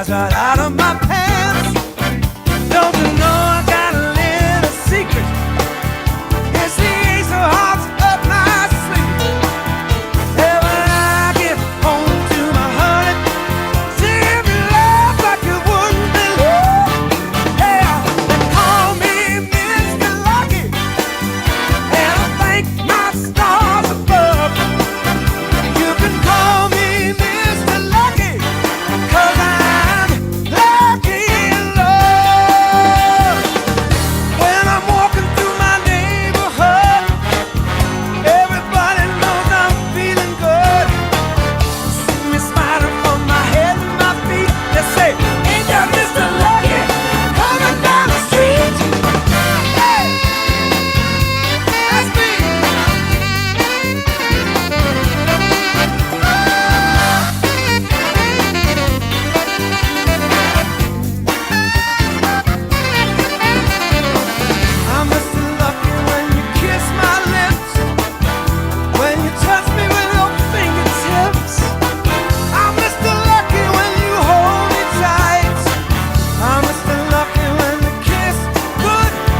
flies right out of my pants. Don't you know I got a little secret? It's the ace of hearts up my sleeve. And when I get home to my honey, she give me love like you wouldn't believe. Yeah, they call me Mr. Lucky, and I thank my stars above. You can call me Mr. Lucky, 'cause I'm lucky in love. When I'm walking through my neighborhood, everybody knows I'm feeling good. See me smiling from my head to my feet. They say, ain't that Mr. Lucky coming down the street? Hey, that's me. I'm Mr. Lucky when you kiss my lips, when you touch me with your fingertips. I'm Mr. Lucky when you hold me tight. I'm Mr. Lucky when we kiss goodnight.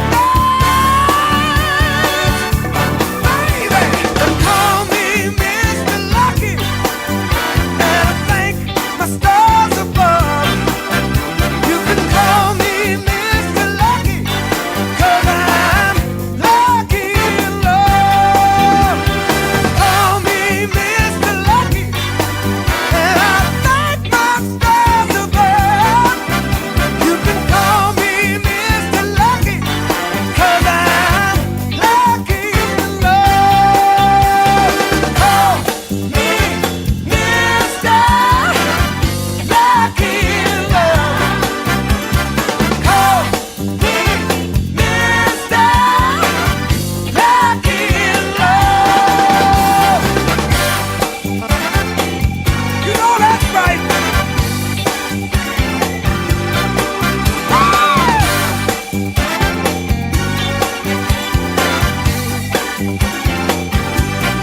Baby, they call me Mr. Lucky, and I thank my stars above. You can call me Mr. Lucky, 'cause I'm lucky in love. Call me Mr. Lucky, and I thank my stars above. You can call me Mr. Lucky, 'cause I'm lucky in love. Call me Mr. Lucky in love. Call me Mr. Lucky in love. You know that's right.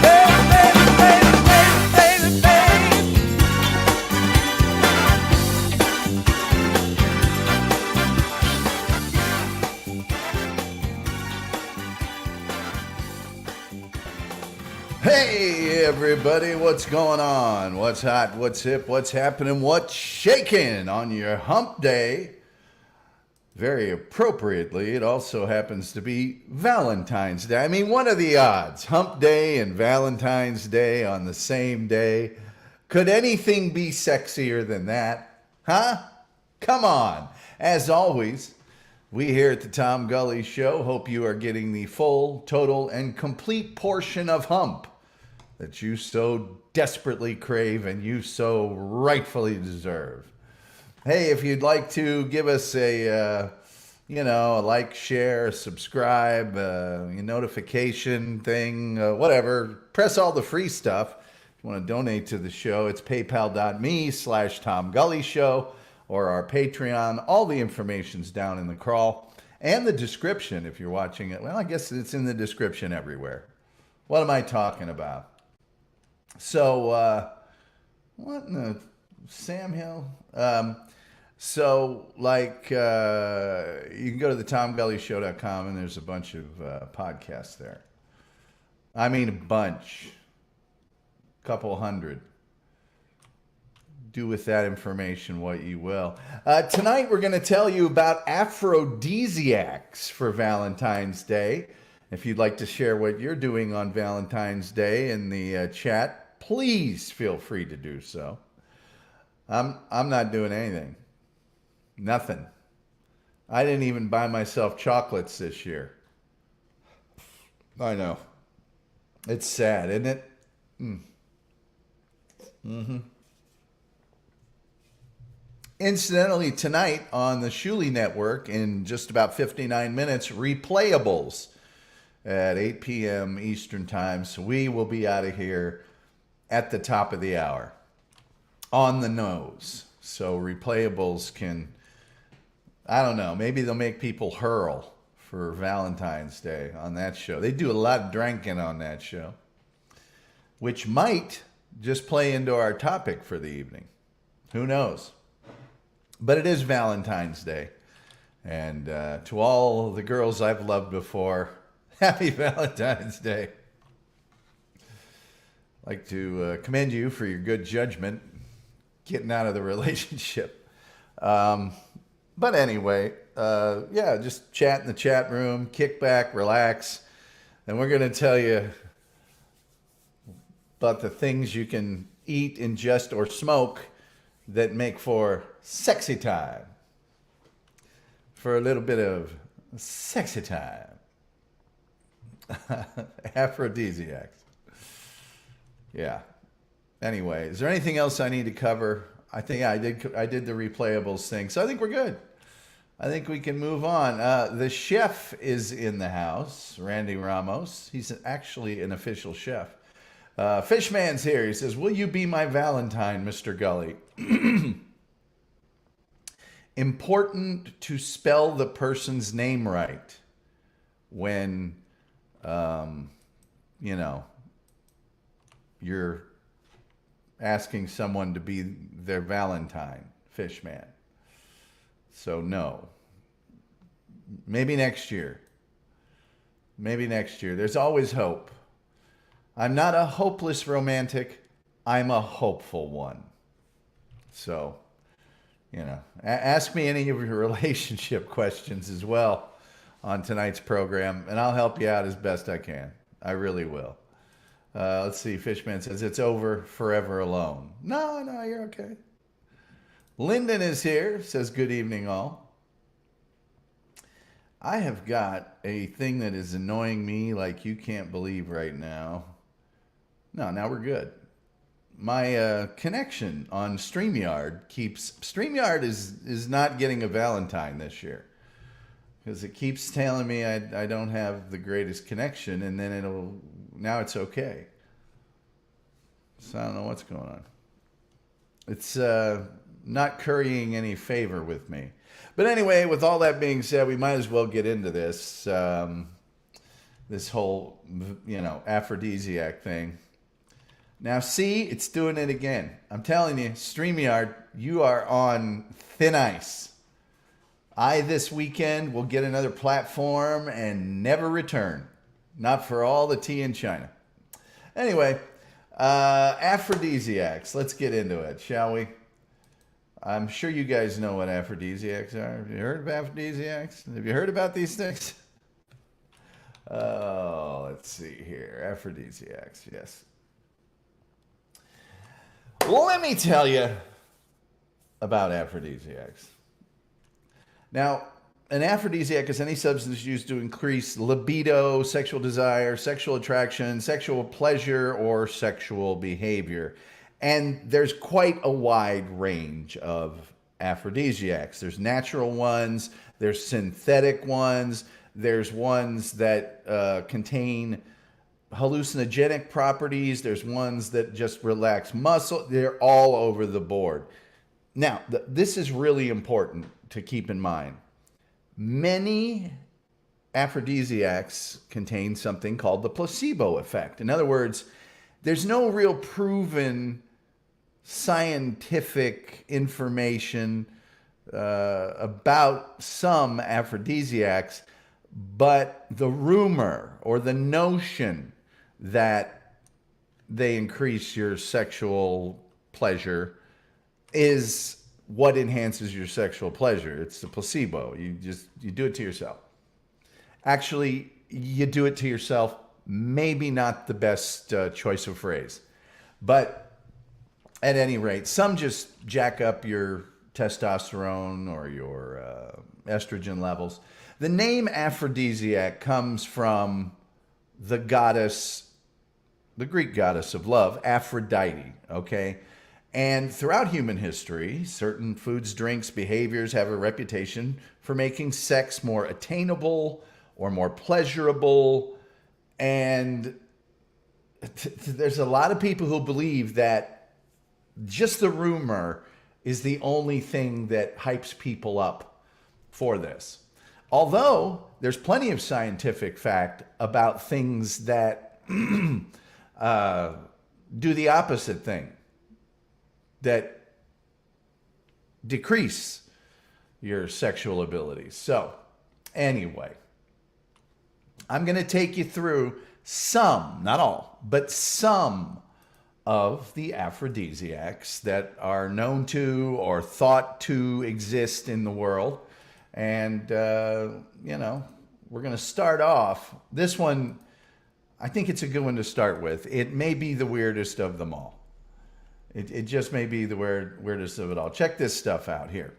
Baby, baby, baby, baby, baby. Hey everybody, what's going on? What's hot? What's hip? What's happening? What's shaking on your hump day? Very appropriately, it also happens to be Valentine's Day. I mean, what are the odds? Hump Day and Valentine's Day on the same day. Could anything be sexier than that? Huh? Come on. As always, we here at the Tom Gully Show hope you are getting the full, total, and complete portion of hump that you so desperately crave and you so rightfully deserve. Hey, if you'd like to give us a like, share, subscribe, notification thing, whatever, press all the free stuff. If you want to donate to the show, it's paypal.me/Tom Gully Show or our Patreon. All the information's down in the crawl and the description if you're watching it. Well, I guess it's in the description everywhere. What am I talking about? So, what in the Sam Hill? You can go to the TomGullyShow.com and there's a bunch of podcasts there. I mean, a bunch. Couple hundred. Do with that information what you will. Tonight we're going to tell you about aphrodisiacs for Valentine's Day. If you'd like to share what you're doing on Valentine's Day in the chat, please feel free to do so. I'm not doing anything. Nothing. I didn't even buy myself chocolates this year. I know. It's sad, isn't it? Incidentally, tonight on the Shuli Network, in just about 59 minutes, replayables at 8 p.m. Eastern Time. So we will be out of here at the top of the hour. On the nose. So replayables can, I don't know, maybe they'll make people hurl for Valentine's Day on that show. They do a lot of drinking on that show, which might just play into our topic for the evening. Who knows? But it is Valentine's Day. And to all the girls I've loved before, happy Valentine's Day. I'd like to commend you for your good judgment getting out of the relationship. But anyway, yeah, just chat in the chat room, kick back, relax. And we're going to tell you about the things you can eat, ingest, or smoke that make for sexy time. For a little bit of sexy time. Aphrodisiacs. Yeah. Anyway, is there anything else I need to cover? I think I did the replayables thing, so I think we're good. I think we can move on. The chef is in the house, Randy Ramos. He's actually an official chef. Fishman's here. He says, "Will you be my Valentine, Mr. Gully?" Important to spell the person's name right when, you're asking someone to be their Valentine, Fishman. So no. Maybe next year. Maybe next year. There's always hope. I'm not a hopeless romantic. I'm a hopeful one. So, ask me any of your relationship questions as well on tonight's program, and I'll help you out as best I can. I really will. Let's see. Fishman says, "It's over, forever alone." No, you're okay. Lyndon is here, says, "Good evening, all." I have got a thing that is annoying me like you can't believe right now. No, now we're good. My connection on StreamYard is not getting a Valentine this year. Because it keeps telling me I don't have the greatest connection, and then now it's okay. So I don't know what's going on. It's not currying any favor with me. But anyway, with all that being said, we might as well get into this. This whole, aphrodisiac thing. Now, see, it's doing it again. I'm telling you, StreamYard, you are on thin ice. This weekend will get another platform and never return. Not for all the tea in China. Anyway, aphrodisiacs. Let's get into it, shall we? I'm sure you guys know what aphrodisiacs are. Have you heard of aphrodisiacs? Have you heard about these things? Oh, let's see here. Aphrodisiacs, yes. Well, let me tell you about aphrodisiacs. Now, an aphrodisiac is any substance used to increase libido, sexual desire, sexual attraction, sexual pleasure, or sexual behavior. And there's quite a wide range of aphrodisiacs. There's natural ones, there's synthetic ones, there's ones that contain hallucinogenic properties, there's ones that just relax muscle. They're all over the board. Now, this is really important to keep in mind. Many aphrodisiacs contain something called the placebo effect. In other words, there's no real proven scientific information about some aphrodisiacs, but the rumor or the notion that they increase your sexual pleasure is what enhances your sexual pleasure. It's the placebo. You do it to yourself. Actually, you do it to yourself. Maybe not the best choice of phrase. But at any rate, some just jack up your testosterone or your estrogen levels. The name aphrodisiac comes from the goddess, the Greek goddess of love, Aphrodite, okay? And throughout human history, certain foods, drinks, behaviors have a reputation for making sex more attainable or more pleasurable. And there's a lot of people who believe that just the rumor is the only thing that hypes people up for this. Although there's plenty of scientific fact about things that do the opposite thing, that decrease your sexual abilities. So, anyway, I'm going to take you through some, not all, but some of the aphrodisiacs that are known to or thought to exist in the world. And, we're going to start off. This one, I think it's a good one to start with. It may be the weirdest of them all. It just may be the weirdest of it all. Check this stuff out here.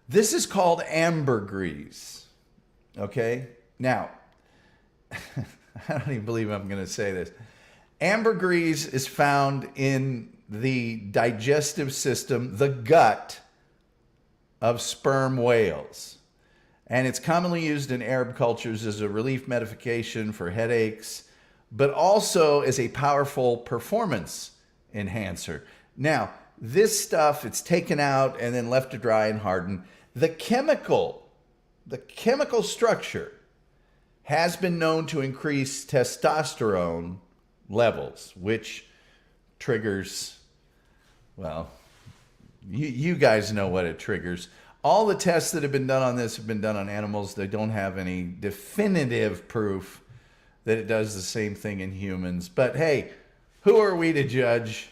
This is called ambergris. Okay? Now, I don't even believe I'm going to say this. Ambergris is found in the digestive system, the gut of sperm whales. And it's commonly used in Arab cultures as a relief medication for headaches, but also as a powerful performance enhancer. Now, this stuff, it's taken out and then left to dry and harden. The chemical structure has been known to increase testosterone levels, which triggers, well, you guys know what it triggers. All the tests that have been done on this have been done on animals. They don't have any definitive proof that it does the same thing in humans. But hey, who are we to judge?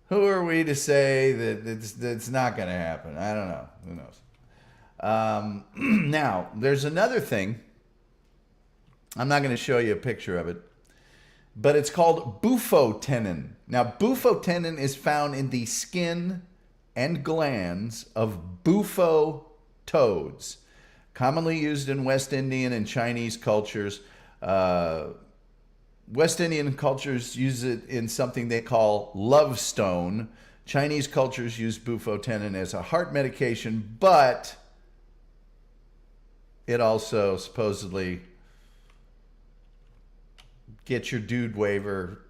Who are we to say that it's not going to happen? I don't know. Who knows? Now, there's another thing. I'm not going to show you a picture of it, but it's called bufotenin. Now, bufotenin is found in the skin and glands of bufo toads, commonly used in West Indian and Chinese cultures. West Indian cultures use it in something they call love stone. Chinese cultures use bufotenin as a heart medication, but it also supposedly gets your dude waiver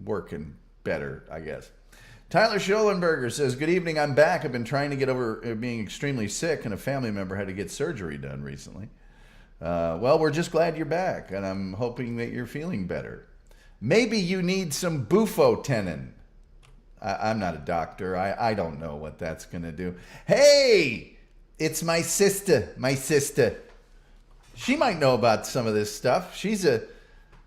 working better, I guess. Tyler Schollenberger says, good evening, I'm back. I've been trying to get over being extremely sick, and a family member had to get surgery done recently. Well, we're just glad you're back, and I'm hoping that you're feeling better. Maybe you need some bufotenin. I'm not a doctor. I don't know what that's going to do. Hey, it's my sister. She might know about some of this stuff. She's a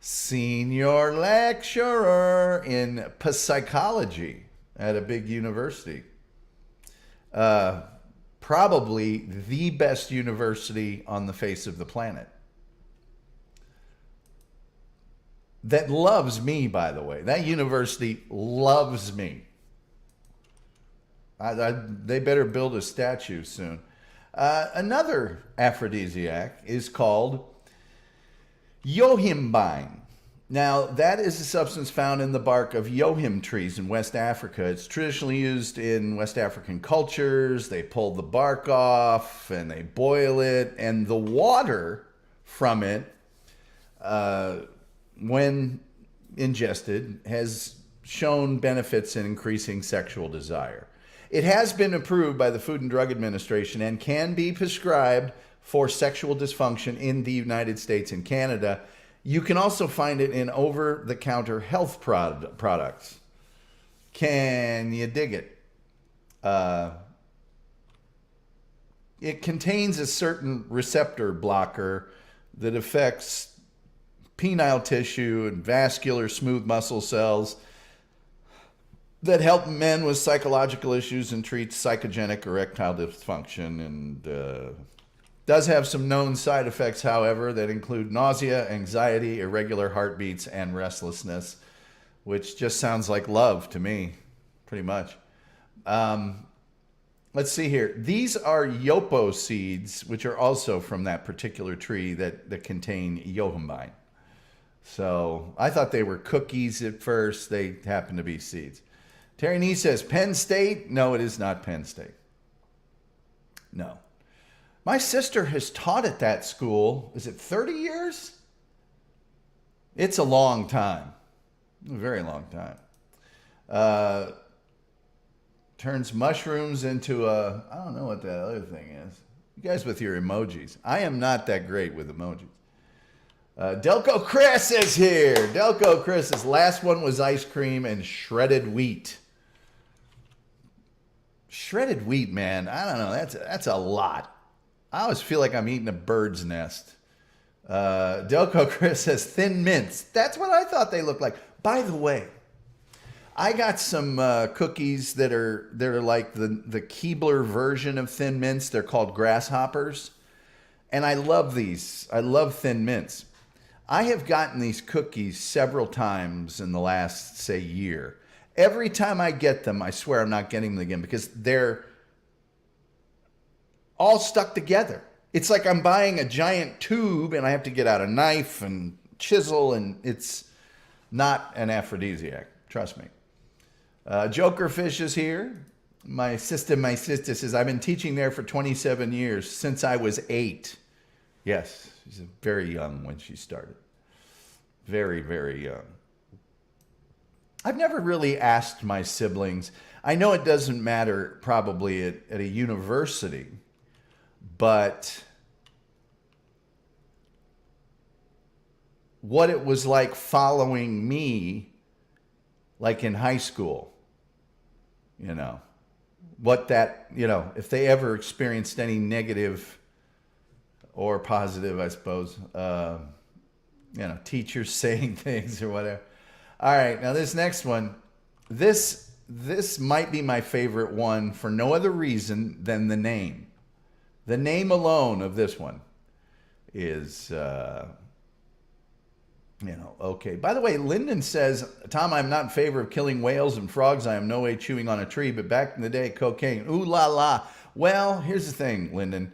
senior lecturer in psychology at a big university. Probably the best university on the face of the planet. That loves me, by the way. That university loves me. They better build a statue soon. Another aphrodisiac is called yohimbine. Now, that is a substance found in the bark of yohim trees in West Africa. It's traditionally used in West African cultures. They pull the bark off and they boil it, and the water from it, when ingested, has shown benefits in increasing sexual desire. It has been approved by the Food and Drug Administration and can be prescribed for sexual dysfunction in the United States and Canada. You can also find it in over-the-counter health products. Can you dig it? It contains a certain receptor blocker that affects penile tissue and vascular smooth muscle cells that help men with psychological issues and treats psychogenic erectile dysfunction, and does have some known side effects, however, that include nausea, anxiety, irregular heartbeats, and restlessness, which just sounds like love to me, pretty much. Let's see here. These are yopo seeds, which are also from that particular tree that contain yohimbine. So I thought they were cookies at first. They happen to be seeds. Terry Nee says, Penn State? No, it is not Penn State. No. My sister has taught at that school. Is it 30 years? It's a long time. A very long time. Turns mushrooms into I don't know what that other thing is. You guys with your emojis. I am not that great with emojis. Delco Chris is here. Delco Chris's last one was ice cream and shredded wheat. Shredded wheat, man. I don't know. That's a lot. I always feel like I'm eating a bird's nest. Delco Chris says thin mints. That's what I thought they looked like. By the way, I got some cookies that are like the Keebler version of thin mints. They're called grasshoppers. And I love these. I love thin mints. I have gotten these cookies several times in the last, say, year. Every time I get them, I swear I'm not getting them again because they're all stuck together. It's like I'm buying a giant tube and I have to get out a knife and chisel, and it's not an aphrodisiac. Trust me. Jokerfish is here. My sister says, I've been teaching there for 27 years, since I was 8. Yes, she's very young when she started. Very, very young. I've never really asked my siblings. I know it doesn't matter probably at a university, but what it was like following me, like in high school, you know, what that, you know, if they ever experienced any negative or positive, I suppose, you know, teachers saying things or whatever. All right, now this next one, this might be my favorite one for no other reason than the name. The name alone of this one is, you know, okay. By the way, Lyndon says, Tom, I'm not in favor of killing whales and frogs. I am no way chewing on a tree, but back in the day, cocaine, ooh la la. Well, here's the thing, Lyndon.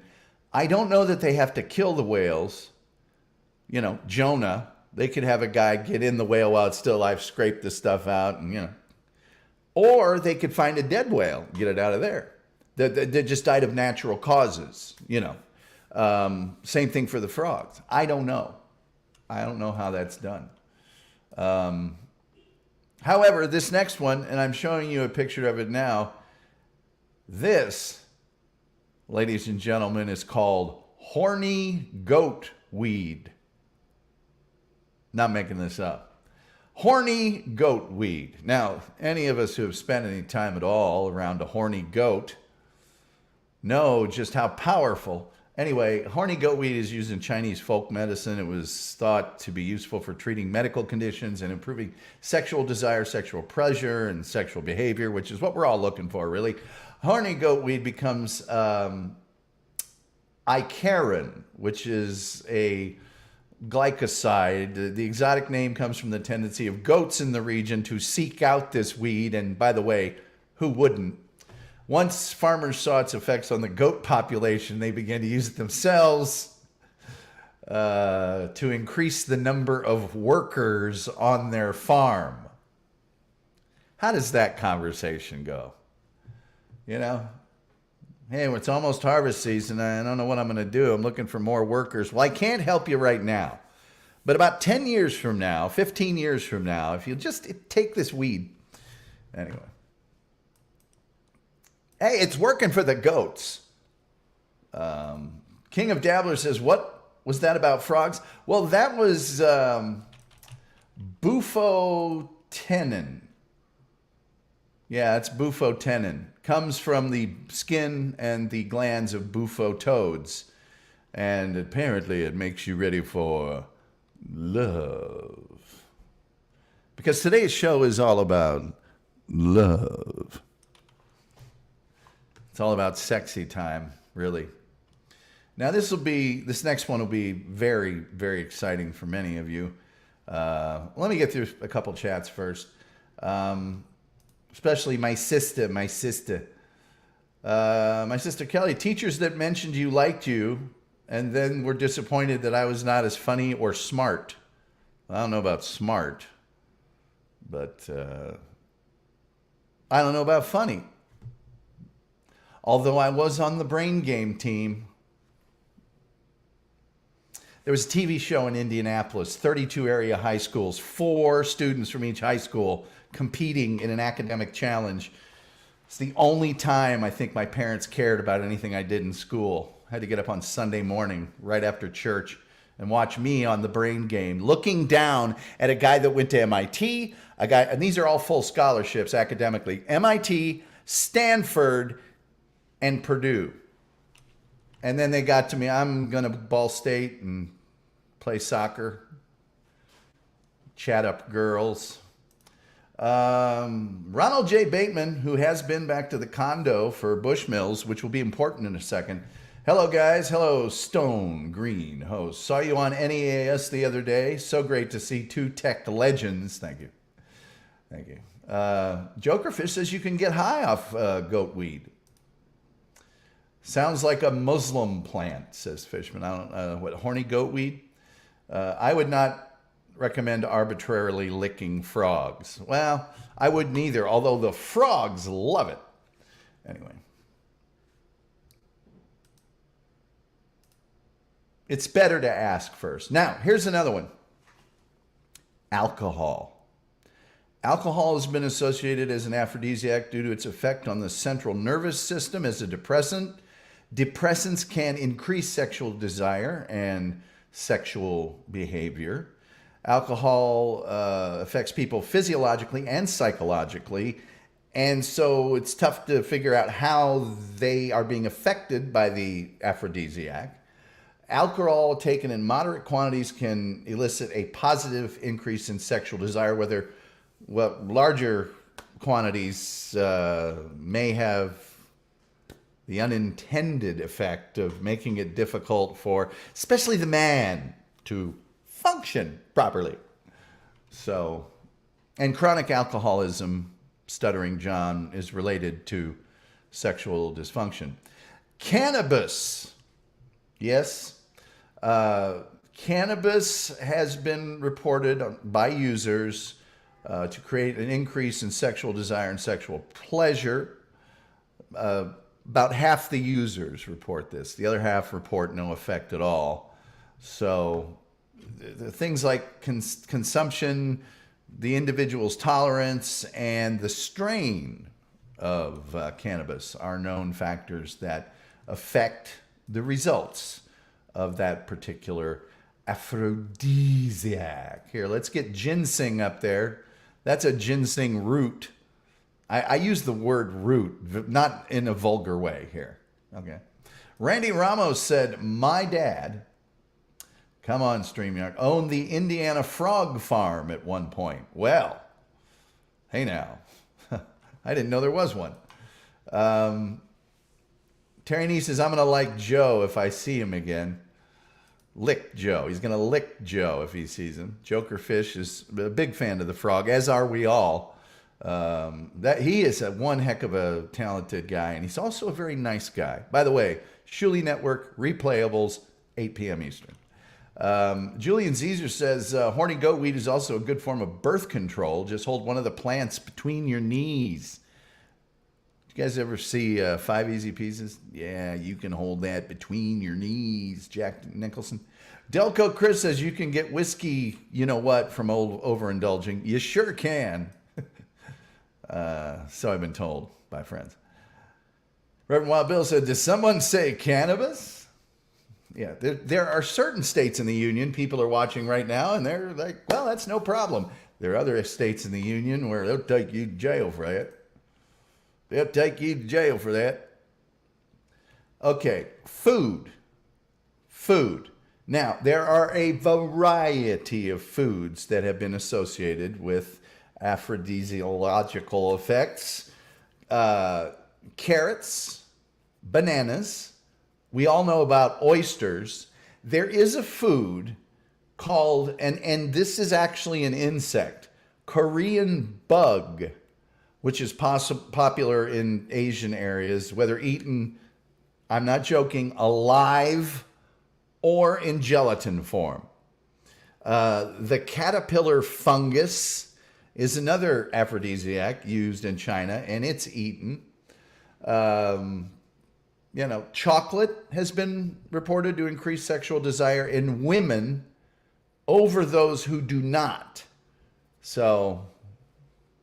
I don't know that they have to kill the whales. You know, Jonah, they could have a guy get in the whale while it's still alive, scrape the stuff out, and, you know. Or they could find a dead whale, get it out of there. That just died of natural causes, you know. Same thing for the frogs. I don't know. I don't know how that's done. However, this next one, and I'm showing you a picture of it now, this, ladies and gentlemen, is called horny goat weed. Not making this up. Horny goat weed. Now, any of us who have spent any time at all around a horny goat know just how powerful. Anyway, horny goat weed is used in Chinese folk medicine. It was thought to be useful for treating medical conditions and improving sexual desire, sexual pleasure, and sexual behavior, which is what we're all looking for, really. Horny goat weed becomes Icarin, which is a glycoside. The exotic name comes from the tendency of goats in the region to seek out this weed. And by the way, who wouldn't? Once farmers saw its effects on the goat population, they began to use it themselves to increase the number of workers on their farm. How does that conversation go? You know, hey, it's almost harvest season. I don't know what I'm going to do. I'm looking for more workers. Well, I can't help you right now. But about 10 years from now, 15 years from now, if you just take this weed. Anyway. Hey, it's working for the goats. King of Dabblers says, what was that about frogs? Well, that was bufotenin. Yeah, it's bufotenin. Comes from the skin and the glands of bufo toads. And apparently it makes you ready for love. Because today's show is all about love. It's all about sexy time, really. Now this next one will be very, very exciting for many of you. Let me get through a couple chats first. Especially my sister Kelly. Teachers that mentioned you liked you and then were disappointed that I was not as funny or smart. I don't know about smart, but I don't know about funny. Although I was on the brain game team. There was a TV show in Indianapolis, 32 area high schools, 4 students from each high school competing in an academic challenge. It's the only time I think my parents cared about anything I did in school. I had to get up on Sunday morning right after church and watch me on the brain game, looking down at a guy that went to MIT, and these are all full scholarships academically, MIT, Stanford, and Purdue. And then they got to me, I'm going to Ball State and play soccer, chat up girls. Ronald J. Bateman, who has been back to the condo for Bushmills, which will be important in a second. Hello, guys. Hello, Stone Green host. Saw you on NEAS the other day. So great to see two tech legends. Thank you. Thank you. Jokerfish says you can get high off goat weed. Sounds like a Muslim plant, says Fishman. I don't know what, horny goat weed? I would not recommend arbitrarily licking frogs. Well, I wouldn't either, although the frogs love it. Anyway. It's better to ask first. Now, here's another one. Alcohol. Alcohol has been associated as an aphrodisiac due to its effect on the central nervous system as a depressant. Depressants can increase sexual desire and sexual behavior. Alcohol affects people physiologically and psychologically, and so it's tough to figure out how they are being affected by the aphrodisiac. Alcohol taken in moderate quantities can elicit a positive increase in sexual desire, whether larger quantities may have the unintended effect of making it difficult for, especially the man, to function properly. So, and chronic alcoholism, stuttering John, is related to sexual dysfunction. Cannabis. Yes. Cannabis has been reported by users to create an increase in sexual desire and sexual pleasure. About half the users report this. The other half report no effect at all. So things like consumption, the individual's tolerance, and the strain of cannabis are known factors that affect the results of that particular aphrodisiac. Here, let's get ginseng up there. That's a ginseng root. I use the word root, not in a vulgar way here. Okay. Randy Ramos said, my dad, come on, StreamYard, owned the Indiana Frog Farm at one point. Well, hey now. I didn't know there was one. Terry Nee says, I'm going to like Joe if I see him again. Lick Joe. He's going to lick Joe if he sees him. Jokerfish is a big fan of the frog, as are we all. That he is one heck of a talented guy, and he's also a very nice guy. By the way, Shuli Network, replayables, 8 p.m. Eastern. Julian Caesar says, horny goat weed is also a good form of birth control. Just hold one of the plants between your knees. You guys ever see 5 Easy Pieces? Yeah, you can hold that between your knees, Jack Nicholson. Delco Chris says you can get whiskey, you know what, from overindulging. You sure can. So I've been told by friends. Reverend Wild Bill said, does someone say cannabis? Yeah, there are certain states in the union, people are watching right now, and they're like, well, that's no problem. There are other states in the union where they'll take you to jail for that. They'll take you to jail for that. Okay, food. Food. Now, there are a variety of foods that have been associated with aphrodisiological effects. Carrots, bananas. We all know about oysters. There is a food called, and this is actually an insect, Korean bug, which is popular in Asian areas, whether eaten, I'm not joking, alive or in gelatin form. The caterpillar fungus is another aphrodisiac used in China, and it's eaten. Chocolate has been reported to increase sexual desire in women over those who do not. So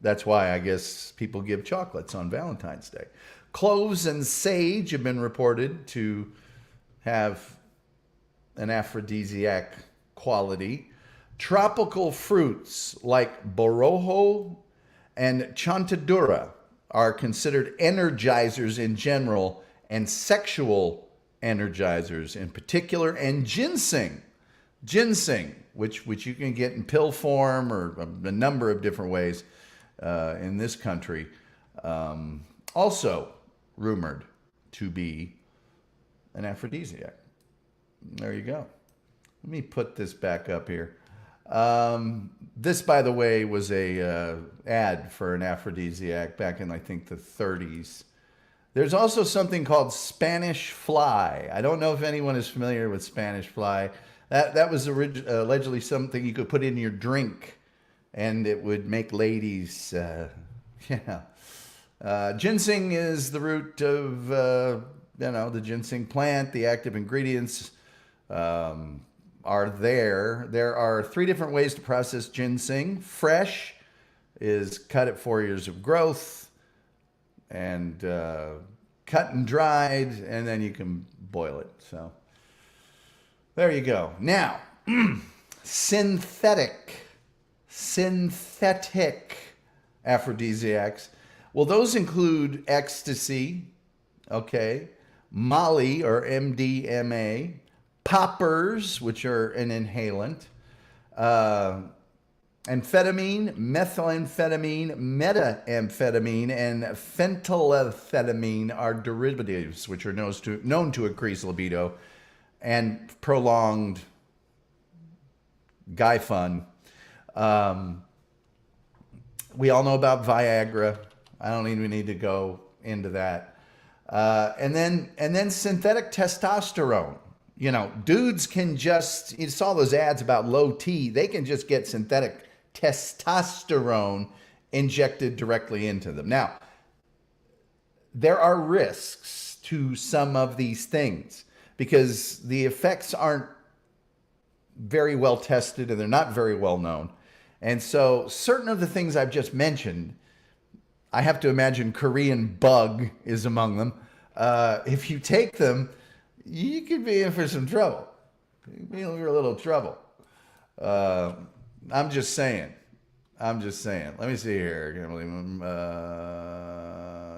that's why I guess people give chocolates on Valentine's Day. Cloves and sage have been reported to have an aphrodisiac quality. Tropical fruits like borojo and chontadura are considered energizers in general and sexual energizers in particular, and ginseng. Ginseng, which you can get in pill form or a number of different ways in this country, also rumored to be an aphrodisiac. There you go. Let me put this back up here. This, by the way, was a ad for an aphrodisiac back in, I think, the 30s. There's also something called Spanish fly. I don't know if anyone is familiar with Spanish fly. That was allegedly something you could put in your drink, and it would make ladies, ginseng is the root of, the ginseng plant. The active ingredients are there. There are 3 different ways to process ginseng. Fresh is cut at 4 years of growth, and cut and dried, and then you can boil it. So there you go. Now, synthetic aphrodisiacs. Well, those include ecstasy, okay, Molly or MDMA, poppers, which are an inhalant, amphetamine, methamphetamine, methamphetamine, and phenethylamine are derivatives which are known to increase libido and prolonged guy fun. We all know about Viagra. I don't even need to go into that. And then synthetic testosterone. You know, dudes can just, you saw those ads about low T, they can just get synthetic testosterone injected directly into them. Now, there are risks to some of these things because the effects aren't very well tested and they're not very well known. And so certain of the things I've just mentioned, I have to imagine Korean bug is among them. If you take them, you could be in for some trouble. You'd be in for a little trouble. I'm just saying. Let me see here. I can't believe them.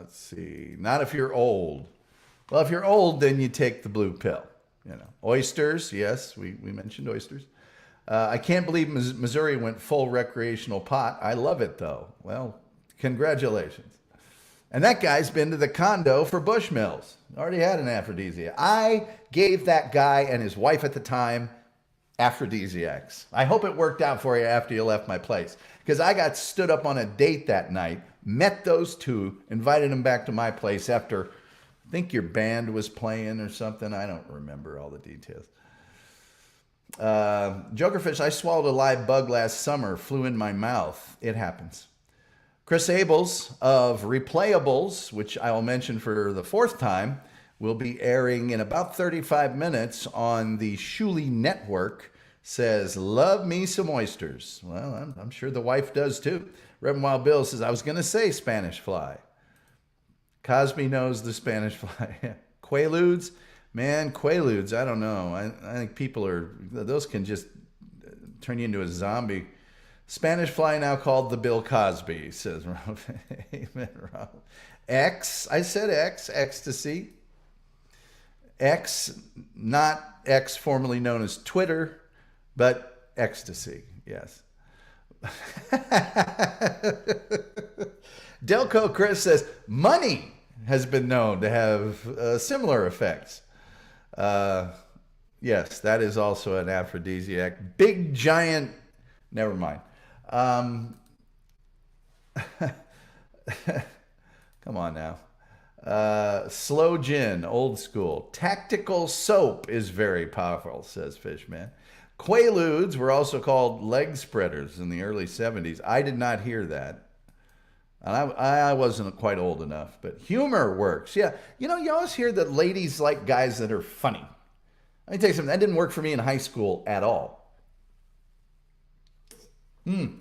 Let's see. Not if you're old. Well, if you're old, then you take the blue pill. You know, oysters. Yes, we mentioned oysters. I can't believe Missouri went full recreational pot. I love it though. Well, congratulations. And that guy's been to the condo for Bushmills. Already had an aphrodisiac. I gave that guy and his wife at the time aphrodisiacs. I hope it worked out for you after you left my place. Because I got stood up on a date that night, met those two, invited them back to my place after, I think your band was playing or something. I don't remember all the details. Jokerfish, I swallowed a live bug last summer, flew in my mouth. It happens. Chris Abels of Replayables, which I will mention for the 4th time, will be airing in about 35 minutes on the Shuli Network, says, love me some oysters. Well, I'm sure the wife does too. Reverend Wild Bill says, I was going to say Spanish fly. Cosby knows the Spanish fly. Quaaludes, man, Quaaludes, I don't know. I think those can just turn you into a zombie. Spanish fly now called the Bill Cosby, says Rob. Amen, Rob. I said ecstasy. X, not X formerly known as Twitter, but ecstasy, yes. Delco Chris says, money has been known to have similar effects. Yes, that is also an aphrodisiac. Big giant, never mind. Come on now. Slow gin, old school. Tactical soap is very powerful, says Fishman. Quaaludes were also called leg spreaders in the early 70s. I did not hear that. And I wasn't quite old enough, but humor works. Yeah, you always hear that ladies like guys that are funny. Let me tell you something. That didn't work for me in high school at all. You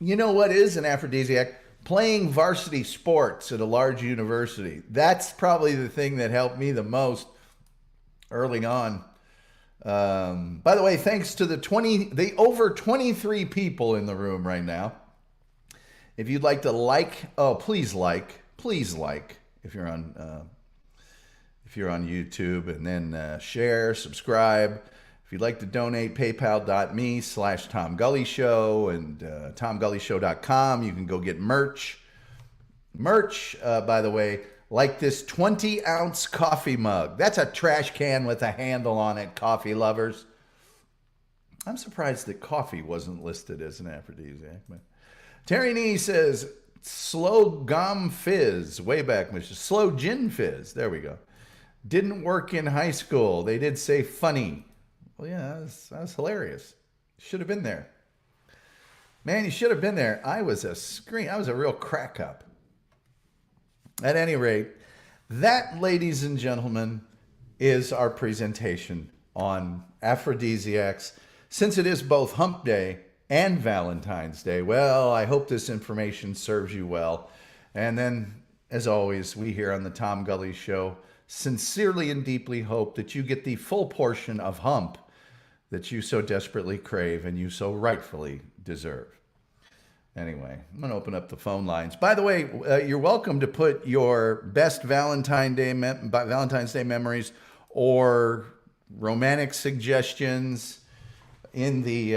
know what is an aphrodisiac? Playing varsity sports at a large university. That's probably the thing that helped me the most early on. By the way, thanks to the over 23 people in the room right now. If you'd like to please like, please like if you're on YouTube, and then share, subscribe. If you'd like to donate, paypal.me/Tom Gully Show and TomGullyShow.com. You can go get merch. Merch, by the way, like this 20-ounce coffee mug. That's a trash can with a handle on it, coffee lovers. I'm surprised that coffee wasn't listed as an aphrodisiac. But Terry Nee says, slow gum fizz. Way back, slow gin fizz. There we go. Didn't work in high school. They did say funny. Well, yeah, that was hilarious. Should have been there. Man, you should have been there. I was a real crack up. At any rate, that, ladies and gentlemen, is our presentation on aphrodisiacs. Since it is both Hump Day and Valentine's Day, well, I hope this information serves you well. And then, as always, we here on the Tom Gully Show sincerely and deeply hope that you get the full portion of hump that you so desperately crave and you so rightfully deserve. Anyway, I'm going to open up the phone lines. By the way, you're welcome to put your best Valentine's Day memories or romantic suggestions in the,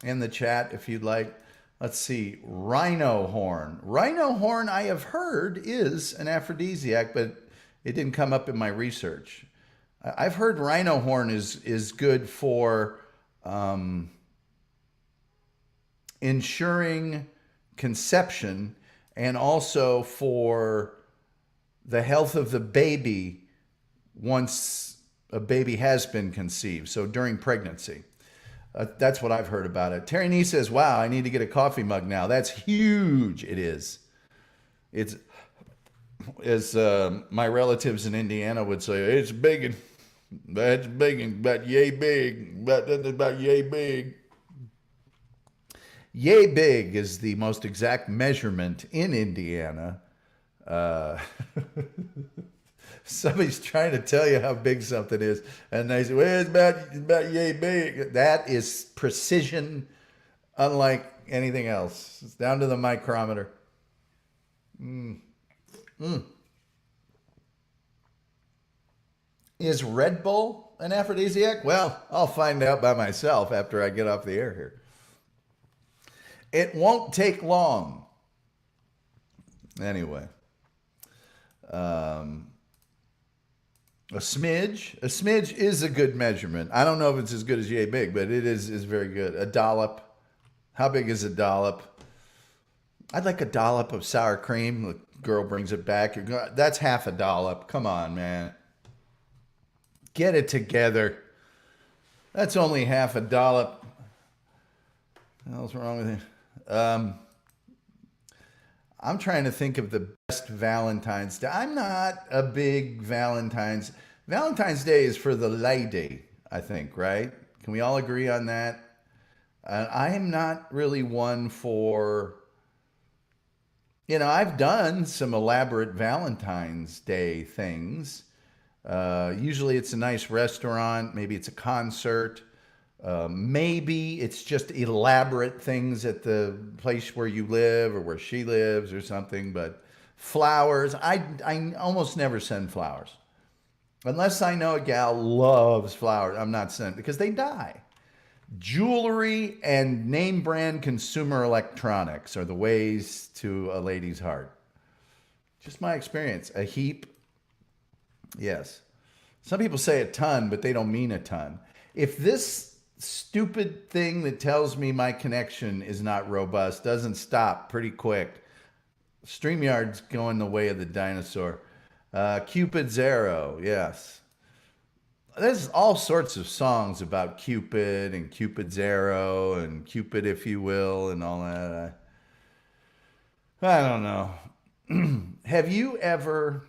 in the chat if you'd like. Let's see, rhino horn. Rhino horn, I have heard, is an aphrodisiac, but it didn't come up in my research. I've heard rhino horn is good for ensuring conception and also for the health of the baby once a baby has been conceived, so during pregnancy. That's what I've heard about it. Terry Nee says, wow, I need to get a coffee mug now. That's huge. It is. It's, as my relatives in Indiana would say, it's big. That's big, about yay big. About yay big. Yay big is the most exact measurement in Indiana. Somebody's trying to tell you how big something is, and they say, well, it's about yay big. That is precision unlike anything else. It's down to the micrometer. Is Red Bull an aphrodisiac? Well, I'll find out by myself after I get off the air here. It won't take long. Anyway. A smidge is a good measurement. I don't know if it's as good as yay big, but it is very good. A dollop. How big is a dollop? I'd like a dollop of sour cream. The girl brings it back. That's half a dollop. Come on, man. Get it together. That's only half a dollop. What the hell's wrong with you? I'm trying to think of the best Valentine's Day. I'm not a big Valentine's Day is for the lady, I think, right? Can we all agree on that? I am not really one for, I've done some elaborate Valentine's Day things. Usually it's a nice restaurant. Maybe it's a concert. Maybe it's just elaborate things at the place where you live or where she lives or something, but flowers, I almost never send flowers. Unless I know a gal loves flowers, I'm not sending because they die. Jewelry and name brand consumer electronics are the ways to a lady's heart. Just my experience. A heap, yes. Some people say a ton, but they don't mean a ton. If this stupid thing that tells me my connection is not robust doesn't stop pretty quick, StreamYard's going the way of the dinosaur. Cupid's arrow, yes. There's all sorts of songs about Cupid and Cupid's arrow and Cupid, if you will, and all that. I don't know. Have you ever,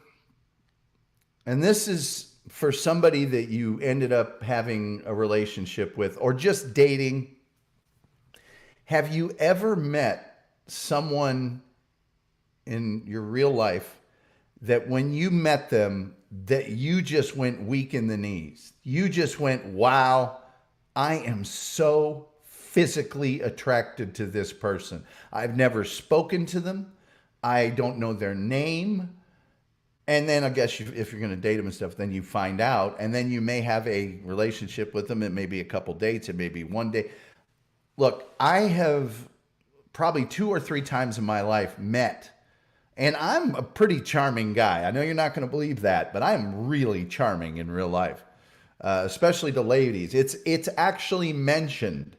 and this is for somebody that you ended up having a relationship with or just dating, have you ever met someone in your real life that when you met them, that you just went weak in the knees? You just went, wow, I am so physically attracted to this person. I've never spoken to them. I don't know their name. And then I guess if you're going to date them and stuff, then you find out, and then you may have a relationship with them. It may be a couple dates. It may be one day. Look, I have probably 2 or 3 times in my life met, and I'm a pretty charming guy. I know you're not going to believe that, but I'm really charming in real life, especially to ladies. It's actually mentioned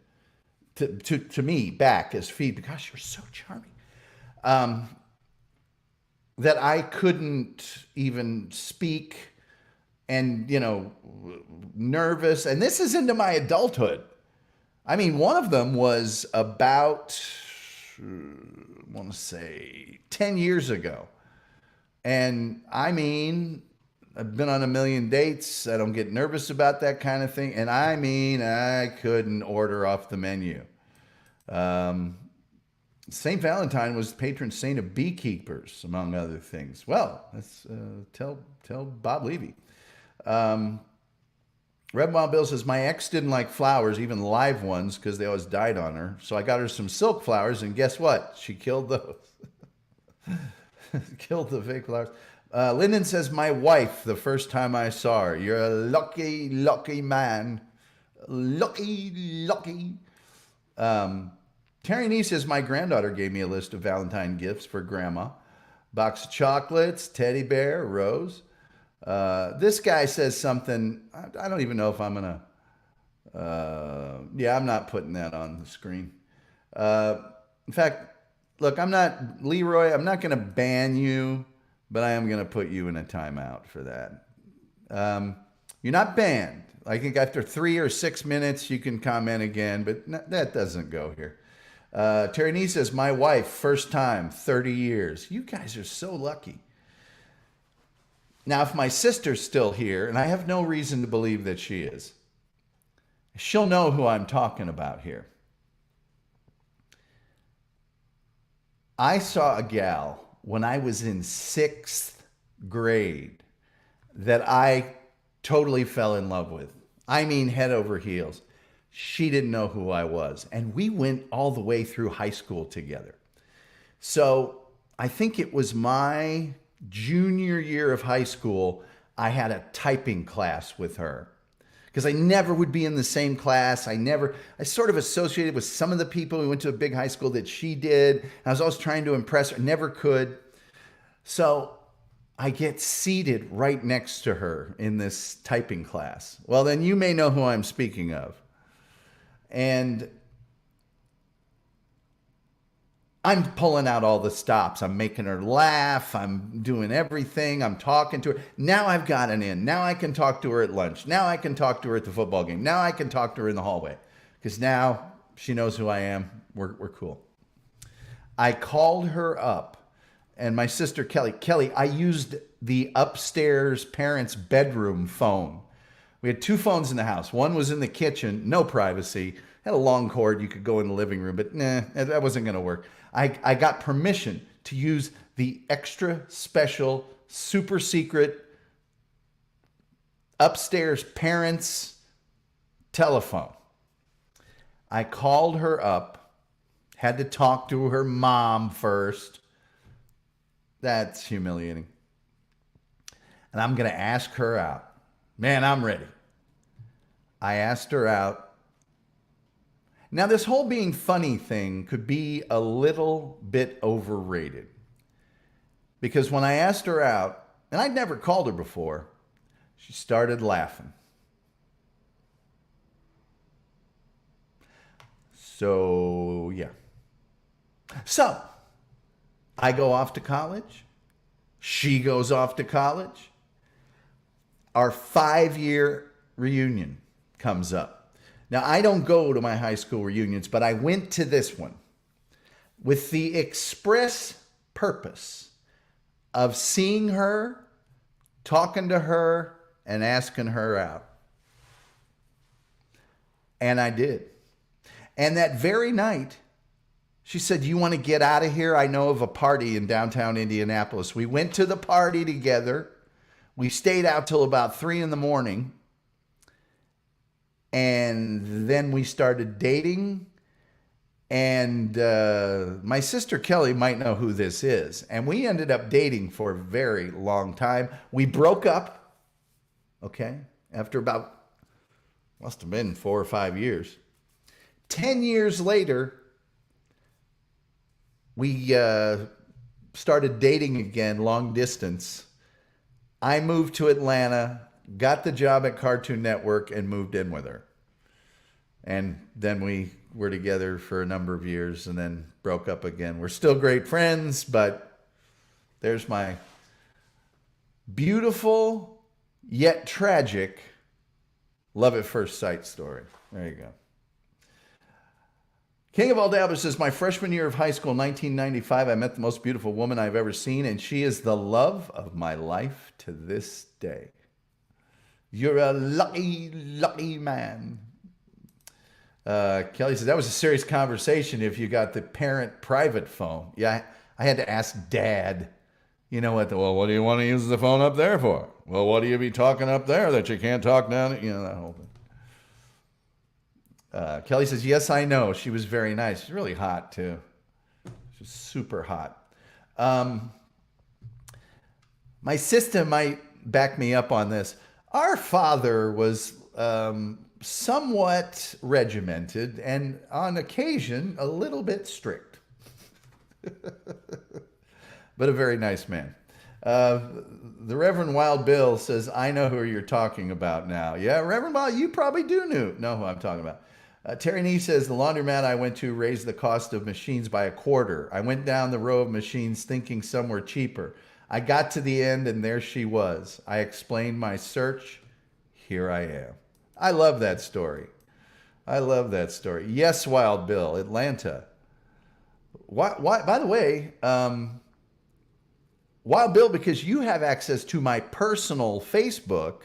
to me back as feedback. Gosh, you're so charming. That I couldn't even speak, and, nervous. And this is into my adulthood. I mean, one of them was about, I want to say 10 years ago. And I mean, I've been on a million dates. I don't get nervous about that kind of thing. And I mean, I couldn't order off the menu. St. Valentine was the patron saint of beekeepers, among other things. Well, let's tell Bob Levy. Red Wild Bill says, my ex didn't like flowers, even live ones, because they always died on her. So I got her some silk flowers, and guess what? She killed those. Killed the fake flowers. Lyndon says, my wife, the first time I saw her. You're a lucky, lucky man. Lucky. Terry Nee says, my granddaughter gave me a list of Valentine gifts for grandma. Box of chocolates, teddy bear, rose. This guy says something, I don't even know if I'm going to, I'm not putting that on the screen. In fact, look, Leroy, I'm not going to ban you, but I am going to put you in a timeout for that. You're not banned. I think after 3 or 6 minutes, you can comment again, but that doesn't go here. Terry Nee says, my wife, first time, 30 years. You guys are so lucky. Now, if my sister's still here, and I have no reason to believe that she is, she'll know who I'm talking about here. I saw a gal when I was in 6th grade that I totally fell in love with. I mean, head over heels. She didn't know who I was. And we went all the way through high school together. So I think it was my junior year of high school, I had a typing class with her. Because I never would be in the same class. I sort of associated with some of the people who went to a big high school that she did. I was always trying to impress her, never could. So I get seated right next to her in this typing class. Well, then you may know who I'm speaking of. And I'm pulling out all the stops. I'm making her laugh. I'm doing everything. I'm talking to her. Now I've got an in. Now I can talk to her at lunch. Now I can talk to her at the football game. Now I can talk to her in the hallway. Because now she knows who I am. We're cool. I called her up. And my sister, Kelly, I used the upstairs parents' bedroom phone. We had 2 phones in the house. One was in the kitchen, no privacy. Had a long cord, you could go in the living room, but that wasn't going to work. I got permission to use the extra special, super secret, upstairs parents' telephone. I called her up, had to talk to her mom first. That's humiliating. And I'm going to ask her out. Man, I'm ready. I asked her out. Now, this whole being funny thing could be a little bit overrated. Because when I asked her out, and I'd never called her before, she started laughing. So, yeah. So, I go off to college. She goes off to college. Our 5-year reunion comes up. Now, I don't go to my high school reunions, but I went to this one with the express purpose of seeing her, talking to her, and asking her out. And I did. And that very night, she said, "You want to get out of here? I know of a party in downtown Indianapolis." We went to the party together. We stayed out till about 3 a.m. And then we started dating. And my sister Kelly might know who this is. And we ended up dating for a very long time. We broke up, okay, after about, must have been 4 or 5 years. 10 years later, we started dating again, long distance. I moved to Atlanta, got the job at Cartoon Network, and moved in with her. And then we were together for a number of years and then broke up again. We're still great friends, but there's my beautiful yet tragic love at first sight story. There you go. King of All Dabbers says, my freshman year of high school, 1995, I met the most beautiful woman I've ever seen, and she is the love of my life to this day. You're a lucky, lucky man. Kelly says, that was a serious conversation if you got the parent private phone. Yeah, I had to ask Dad, you know what, well, what do you want to use the phone up there for? Well, what do you be talking up there that you can't talk down? You know, that whole thing. Kelly says, yes, I know. She was very nice. She's really hot, too. She's super hot. My sister might back me up on this. Our father was somewhat regimented and on occasion a little bit strict, but a very nice man. The Reverend Wild Bill says, I know who you're talking about now. Yeah, Reverend Wild, you probably do know who I'm talking about. Terry Nee says, the laundromat I went to raised the cost of machines by $0.25. I went down the row of machines thinking some were cheaper. I got to the end and there she was. I explained my search. Here I am. I love that story. I love that story. Yes, Wild Bill, Atlanta. Why, by the way, Wild Bill, because you have access to my personal Facebook,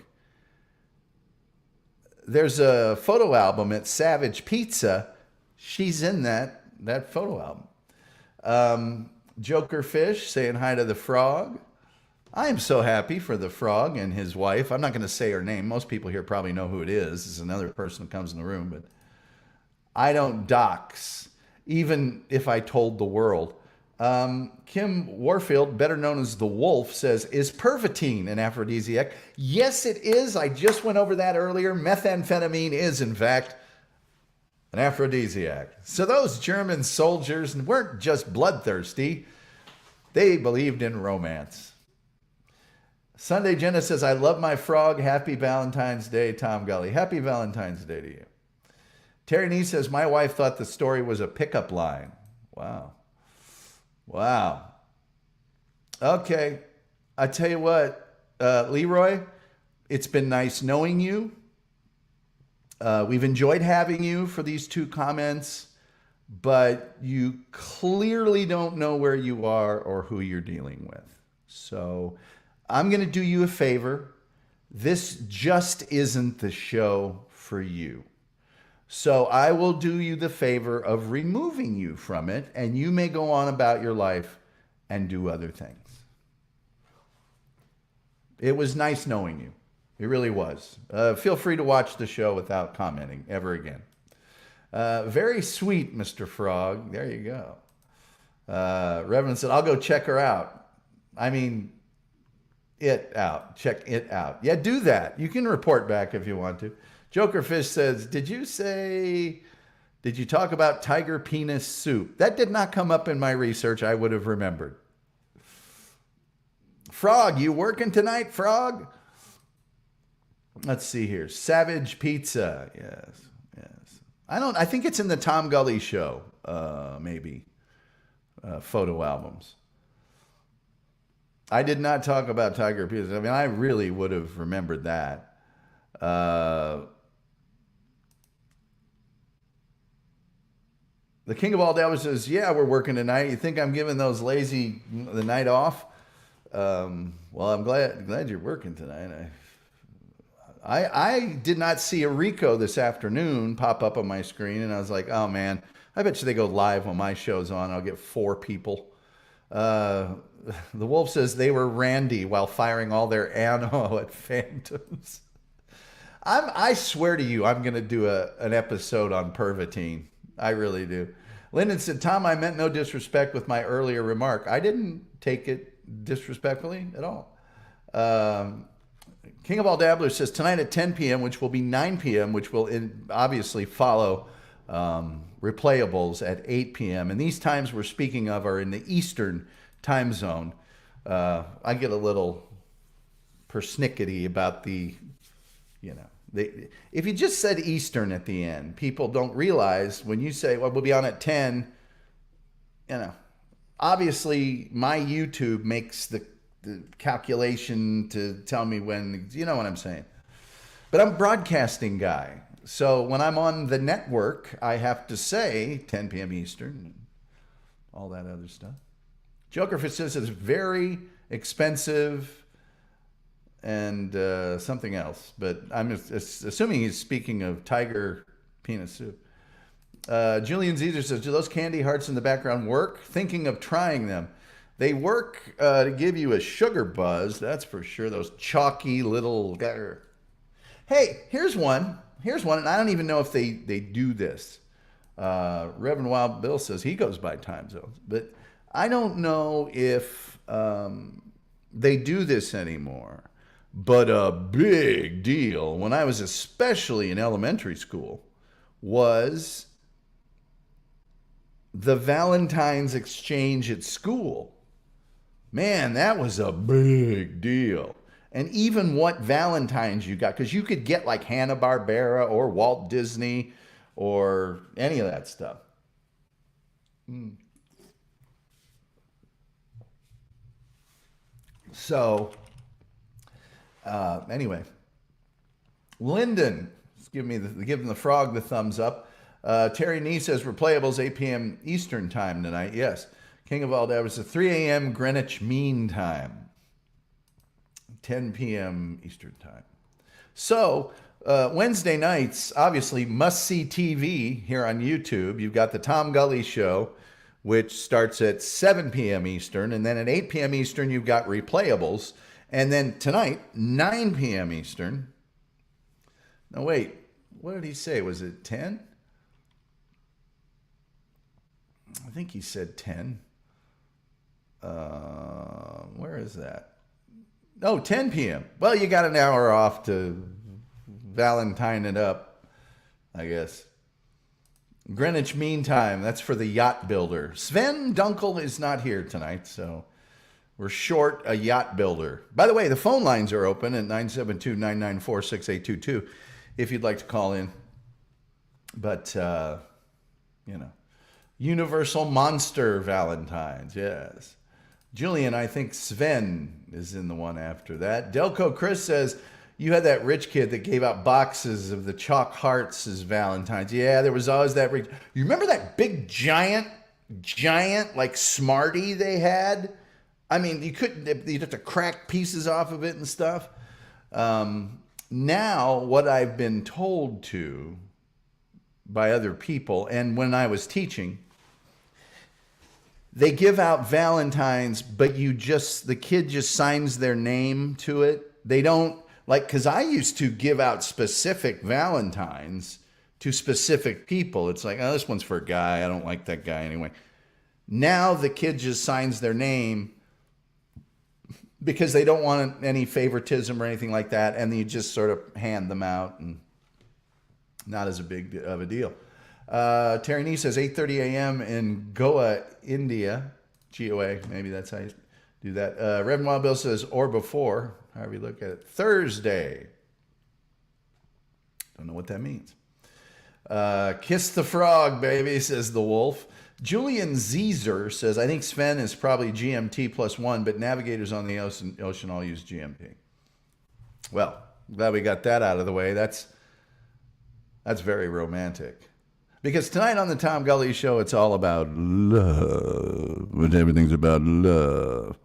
there's a photo album at Savage Pizza. She's in that photo album. Joker Fish saying hi to the frog. I am so happy for the frog and his wife. I'm not going to say her name. Most people here probably know who it is. It's another person who comes in the room, but I don't dox, even if I told the world. Kim Warfield, better known as the Wolf, says, is Pervitin an aphrodisiac? Yes, it is. I just went over that earlier. Methamphetamine is, in fact, an aphrodisiac. So those German soldiers weren't just bloodthirsty. They believed in romance. Sunday Jenna says, I love my frog. Happy Valentine's Day, Tom Gully. Happy Valentine's Day to you. Terry Nee says, my wife thought the story was a pickup line. Wow. Wow. Okay. I tell you what, Leroy, it's been nice knowing you. We've enjoyed having you for these 2 comments, but you clearly don't know where you are or who you're dealing with. So I'm going to do you a favor. This just isn't the show for you. So I will do you the favor of removing you from it, and you may go on about your life and do other things. It was nice knowing you. It really was. Feel free to watch the show without commenting ever again. Very sweet, Mr. Frog. There you go. Reverend said, I'll go check her out. I mean, it out. Check it out. Yeah, do that. You can report back if you want to. Joker Fish says, did you talk about tiger penis soup? That did not come up in my research. I would have remembered. Frog, you working tonight, Frog? Let's see here. Savage Pizza. Yes. I think it's in the Tom Gully show, maybe. Photo albums. I did not talk about tiger penis. I mean, I really would have remembered that. The King of All Dabbers says, yeah, we're working tonight. You think I'm giving those lazy the night off? Well, I'm glad you're working tonight. I did not see a Rico this afternoon pop up on my screen, and I was like, oh, man, I bet you they go live when my show's on. I'll get 4 people. The Wolf says they were randy while firing all their ammo at phantoms. I swear to you, I'm going to do an episode on Pervitin. I really do. Lyndon said, Tom, I meant no disrespect with my earlier remark. I didn't take it disrespectfully at all. King of All Dabblers says, tonight at 10 p.m., which will be 9 p.m., which will obviously follow replayables at 8 p.m. And these times we're speaking of are in the Eastern time zone. I get a little persnickety about the, if you just said Eastern at the end, people don't realize when you say, well, we'll be on at 10, obviously my YouTube makes the calculation to tell me when, you know what I'm saying. But I'm a broadcasting guy. So when I'm on the network, I have to say 10 p.m. Eastern and all that other stuff. Joker says it's very expensive and something else, but I'm assuming he's speaking of tiger penis soup. Julian Zezer says, do those candy hearts in the background work? Thinking of trying them. They work to give you a sugar buzz, that's for sure. Those chalky little... Hey, here's one, and I don't even know if they do this. Reverend Wild Bill says he goes by time zones, but I don't know if they do this anymore. But a big deal when I was especially in elementary school was the Valentine's exchange at school. Man, that was a big deal. And even what Valentines you got, because you could get like Hanna-Barbera or Walt Disney or any of that stuff. So, anyway, Lyndon is giving the frog the thumbs up. Terry Nee says replayables 8 p.m. Eastern time tonight. Yes. King of All Dabblers is 3 a.m. Greenwich Mean Time. 10 p.m. Eastern time. So, Wednesday nights, obviously, must-see TV here on YouTube. You've got the Tom Gully Show, which starts at 7 p.m. Eastern. And then at 8 p.m. Eastern, you've got replayables. And then tonight, 9 p.m. Eastern. No, wait. What did he say? Was it 10? I think he said 10. Where is that? Oh, 10 p.m. Well, you got an hour off to Valentine it up, I guess. Greenwich Mean Time, that's for the yacht builder. Sven Dunkel is not here tonight, so we're short a yacht builder. By the way, the phone lines are open at 972-994-6822 if you'd like to call in. But, Universal Monster Valentines, yes. Julian, I think Sven is in the one after that. Delco Chris says, you had that rich kid that gave out boxes of the chalk hearts as Valentines. Yeah, there was always that rich. You remember that big giant, like Smartie they had? I mean, you'd have to crack pieces off of it and stuff. Now, what I've been told to by other people, and when I was teaching, they give out Valentines, but the kid just signs their name to it. They don't, because I used to give out specific Valentines to specific people. It's like, oh, this one's for a guy. I don't like that guy anyway. Now the kid just signs their name because they don't want any favoritism or anything like that, and you just sort of hand them out, and not as big of a deal. Terry Nee says 8:30 a.m. in Goa, India. GOA, maybe that's how you do that. Reverend Wild Bill says, or before, however you look at it. Thursday. Don't know what that means. Kiss the frog, baby, says the wolf. Julian Zezer says, I think Sven is probably GMT +1, but navigators on the ocean all use GMT. Well, glad we got that out of the way. That's very romantic. Because tonight on the Tom Gully Show, it's all about love. Everything's about love.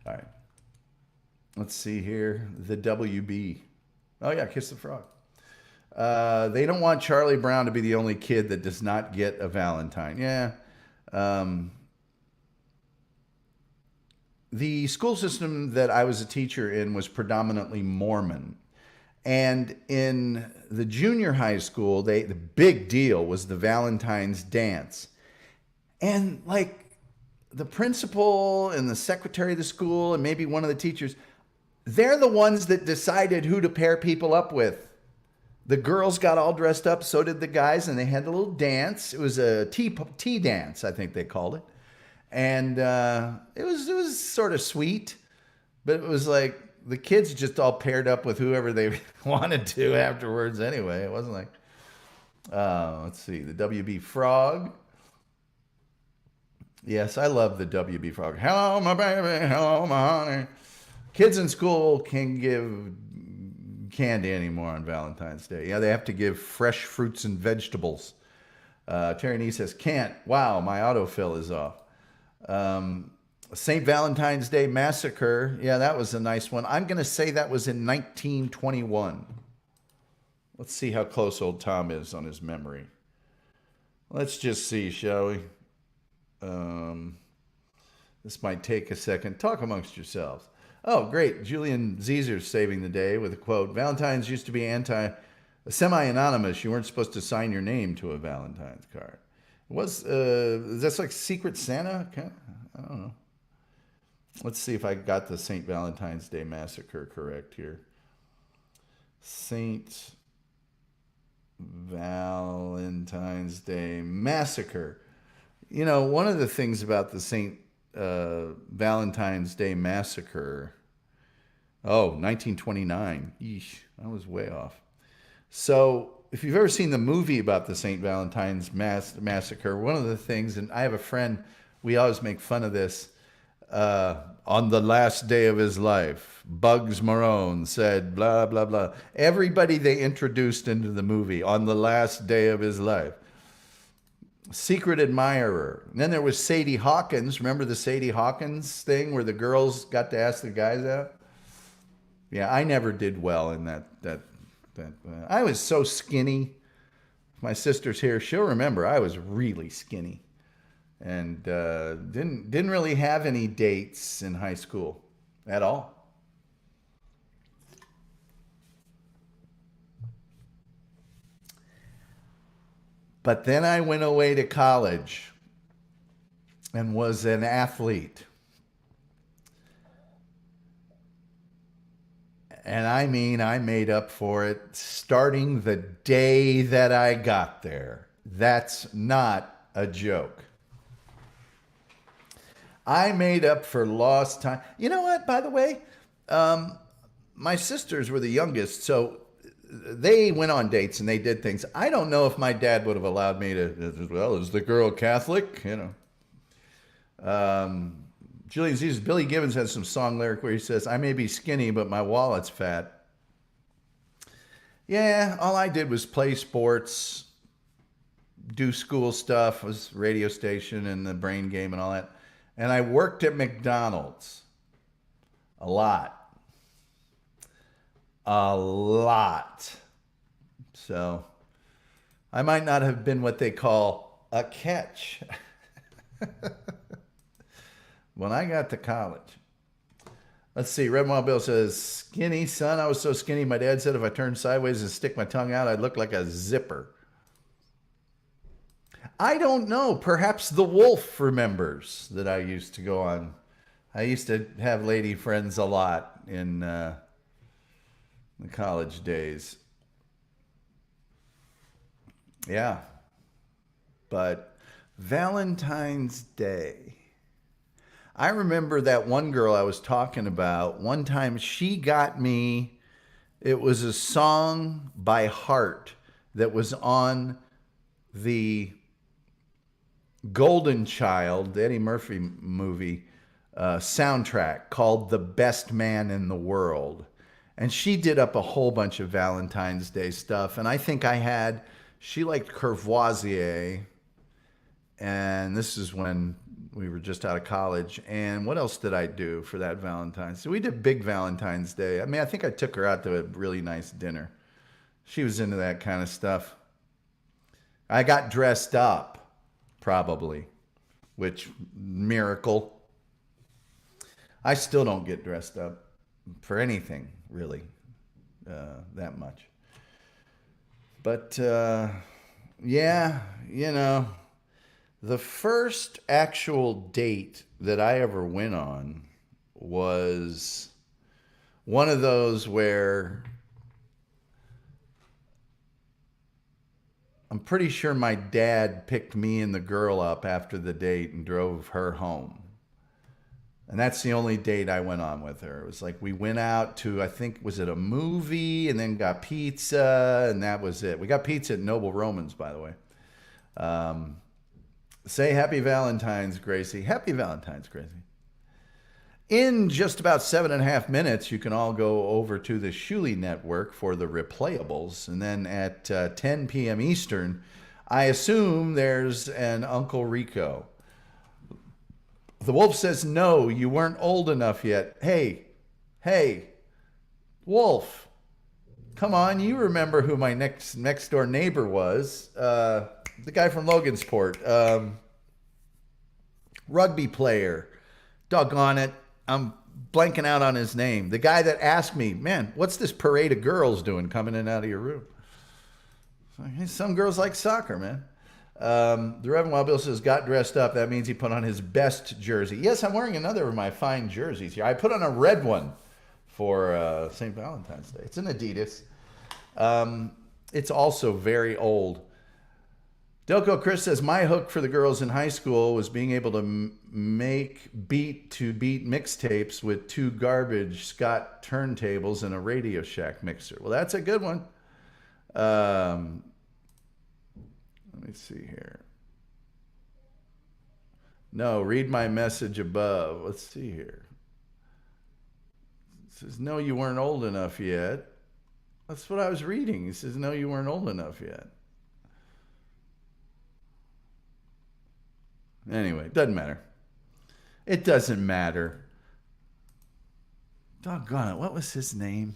All right. Let's see here. The WB. Oh, yeah, Kiss the Frog. They don't want Charlie Brown to be the only kid that does not get a Valentine. Yeah. The school system that I was a teacher in was predominantly Mormon. And in the junior high school, the big deal was the Valentine's dance. And like the principal and the secretary of the school and maybe one of the teachers, they're the ones that decided who to pair people up with. The girls got all dressed up, so did the guys, and they had a little dance. It was a tea dance, I think they called it. And it was sort of sweet, but it was like the kids just all paired up with whoever they wanted to afterwards anyway. It wasn't like, let's see, the WB Frog. Yes, I love the WB Frog. Hello, my baby. Hello, my honey. Kids in school can give candy anymore on Valentine's Day. Yeah, they have to give fresh fruits and vegetables. Terry Nee says, can't. Wow, my autofill is off. St. Valentine's Day Massacre. Yeah, that was a nice one. I'm going to say that was in 1921. Let's see how close old Tom is on his memory. Let's just see, shall we? This might take a second. Talk amongst yourselves. Oh, great. Julian Zeezer's saving the day with a quote. Valentine's used to be semi-anonymous. You weren't supposed to sign your name to a Valentine's card. That's like Secret Santa? I don't know. Let's see if I got the St. Valentine's Day Massacre correct here. St. Valentine's Day Massacre. You know, one of the things about the St. Valentine's Day Massacre, 1929. Yeesh, I was way off. So if you've ever seen the movie about the St. Valentine's Massacre, one of the things, and I have a friend, we always make fun of this, on the last day of his life, Bugs Marone said, blah, blah, blah. Everybody they introduced into the movie on the last day of his life. Secret admirer. And then there was Sadie Hawkins. Remember the Sadie Hawkins thing where the girls got to ask the guys out? Yeah, I never did well in that. I was so skinny. My sister's here. She'll remember I was really skinny. And didn't really have any dates in high school at all. But then I went away to college and was an athlete. And I mean, I made up for it starting the day that I got there. That's not a joke. I made up for lost time. You know what, by the way? My sisters were the youngest, so they went on dates and they did things. I don't know if my dad would have allowed me to, well, is the girl Catholic? You know. Julian Z's Billy Gibbons has some song lyric where he says, I may be skinny, but my wallet's fat. Yeah, all I did was play sports, do school stuff, was radio station and the brain game and all that. And I worked at McDonald's a lot. A lot. So I might not have been what they call a catch when I got to college. Let's see. Red Wild Bill says, skinny, son. I was so skinny. My dad said if I turned sideways and stick my tongue out, I'd look like a zipper. I don't know. Perhaps the wolf remembers that I used to go on. I used to have lady friends a lot in the college days. Yeah. But Valentine's Day. I remember that one girl I was talking about. One time she got me, it was a song by Heart that was on the Golden Child, the Eddie Murphy movie, soundtrack called The Best Man in the World. And she did up a whole bunch of Valentine's Day stuff. And I think she liked Courvoisier. And this is when we were just out of college. And what else did I do for that Valentine's? So we did big Valentine's Day. I mean, I think I took her out to a really nice dinner. She was into that kind of stuff. I got dressed up. Probably, which miracle. I still don't get dressed up for anything, really. that much. But yeah, the first actual date that I ever went on was one of those where I'm pretty sure my dad picked me and the girl up after the date and drove her home. And that's the only date I went on with her. It was like we went out to, I think, was it a movie, and then got pizza, and that was it. We got pizza at Noble Romans, by the way. Say happy Valentine's, Gracie. Happy Valentine's, Gracie. In just about 7.5 minutes, you can all go over to the Shuli Network for the replayables. And then at 10 p.m. Eastern, I assume there's an Uncle Rico. The Wolf says, no, you weren't old enough yet. Hey, Wolf, come on, you remember who my next door neighbor was. The guy from Logansport. Rugby player. Doggone it. I'm blanking out on his name. The guy that asked me, man, what's this parade of girls doing coming in and out of your room? Hey, some girls like soccer, man. The Reverend Wild Bill says, got dressed up. That means he put on his best jersey. Yes, I'm wearing another of my fine jerseys here. I put on a red one for St. Valentine's Day. It's an Adidas. It's also very old. Delco Chris says, my hook for the girls in high school was being able to make beat-to-beat mixtapes with 2 garbage Scott turntables and a Radio Shack mixer. Well, that's a good one. Let me see here. No, read my message above. Let's see here. It says, no, you weren't old enough yet. That's what I was reading. He says, no, you weren't old enough yet. Anyway, doesn't matter. It doesn't matter. Doggone it. What was his name?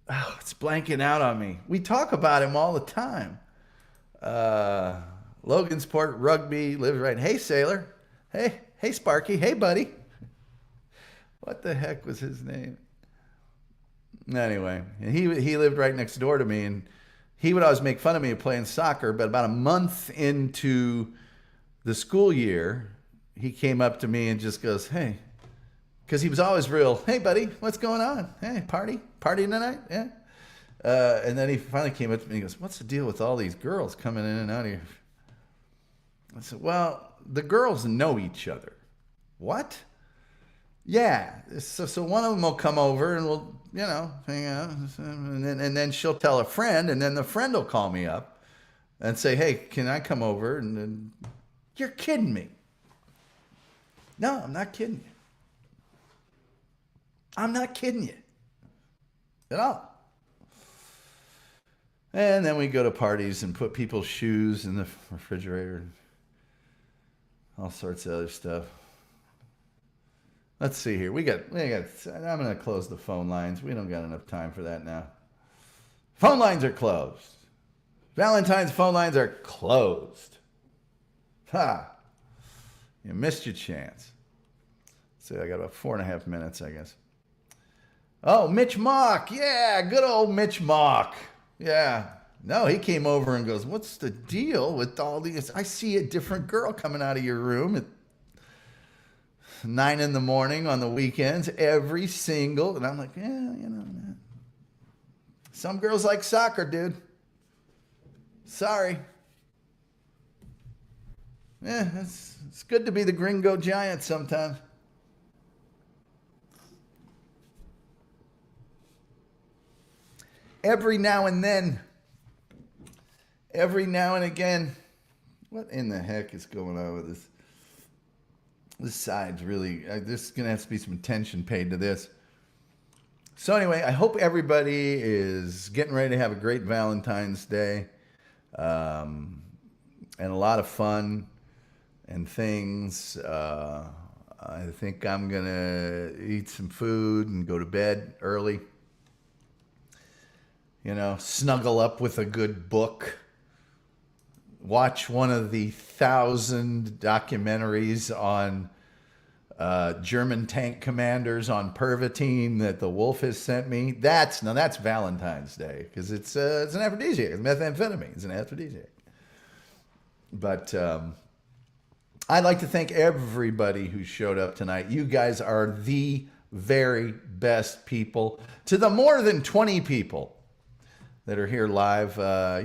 Oh, it's blanking out on me. We talk about him all the time. Logansport Rugby lives right. Hey, Sailor. Hey, Sparky. Hey, buddy. What the heck was his name? Anyway, he lived right next door to me, and he would always make fun of me playing soccer. But about a month into the school year, he came up to me and just goes, hey, because he was always real, hey, buddy, what's going on? Hey, party tonight? Yeah. And then he finally came up to me and goes, what's the deal with all these girls coming in and out of here? I said, well, the girls know each other. What? Yeah. So one of them will come over and we'll, hang out. And then she'll tell a friend, and then the friend will call me up and say, hey, can I come over? And then, you're kidding me. No, I'm not kidding you. I'm not kidding you at all. And then we go to parties and put people's shoes in the refrigerator. All sorts of other stuff. Let's see here. We got. I'm going to close the phone lines. We don't got enough time for that now. Phone lines are closed. Valentine's phone lines are closed. Ha! You missed your chance. So I got about 4.5 minutes, I guess. Oh, Mitch Mock. Yeah, good old Mitch Mock. Yeah. No, he came over and goes, what's the deal with all these? I see a different girl coming out of your room at 9 a.m. on the weekends, every single. And I'm like, yeah, man. Some girls like soccer, dude. Sorry. Yeah, it's good to be the gringo giant sometimes. Every now and then. Every now and again. What in the heck is going on with this? This side's really, there's going to have to be some attention paid to this. So anyway, I hope everybody is getting ready to have a great Valentine's Day. And a lot of fun and things. I think I'm going to eat some food and go to bed early. Snuggle up with a good book. Watch one of the 1,000 documentaries on German tank commanders on Pervitine that the wolf has sent me. That's Valentine's Day because it's an aphrodisiac. It's methamphetamine. It's an aphrodisiac. But I'd like to thank everybody who showed up tonight. You guys are the very best people. To the more than 20 people that are here live,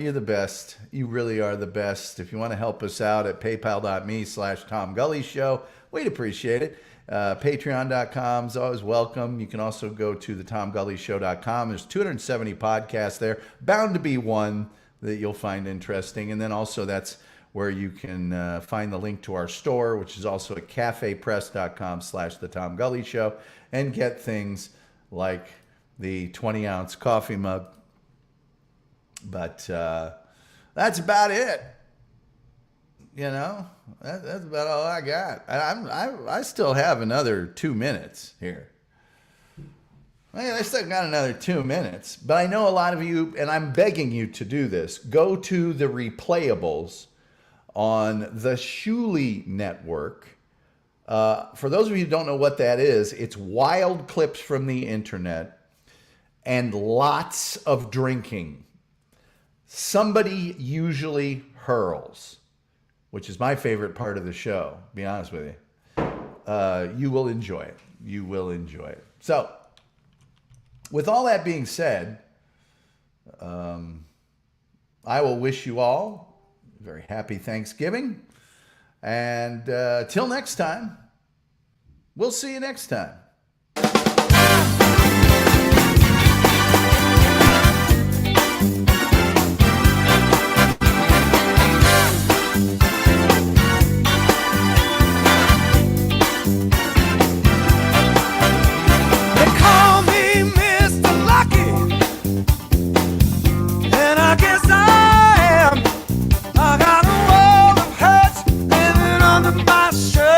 you're the best. You really are the best. If you want to help us out at paypal.me/Tom Gully Show, we'd appreciate it. Patreon.com is always welcome. You can also go to thetomgullyshow.com. There's 270 podcasts there. Bound to be one that you'll find interesting. And then also that's where you can find the link to our store, which is also at cafepress.com/thetomgullyshow, and get things like the 20-ounce coffee mug. But that's about it. You know, that's about all I got. I still have another 2 minutes here. I still got another 2 minutes. But I know a lot of you, and I'm begging you to do this, go to the replayables on the Shuli Network. For those of you who don't know what that is, it's wild clips from the internet and lots of drinking. Somebody usually hurls, which is my favorite part of the show, to be honest with you. You will enjoy it. You will enjoy it. So, with all that being said, I will wish you all a very happy Thanksgiving. And till next time, we'll see you next time. I got a world of hurts living under my shirt.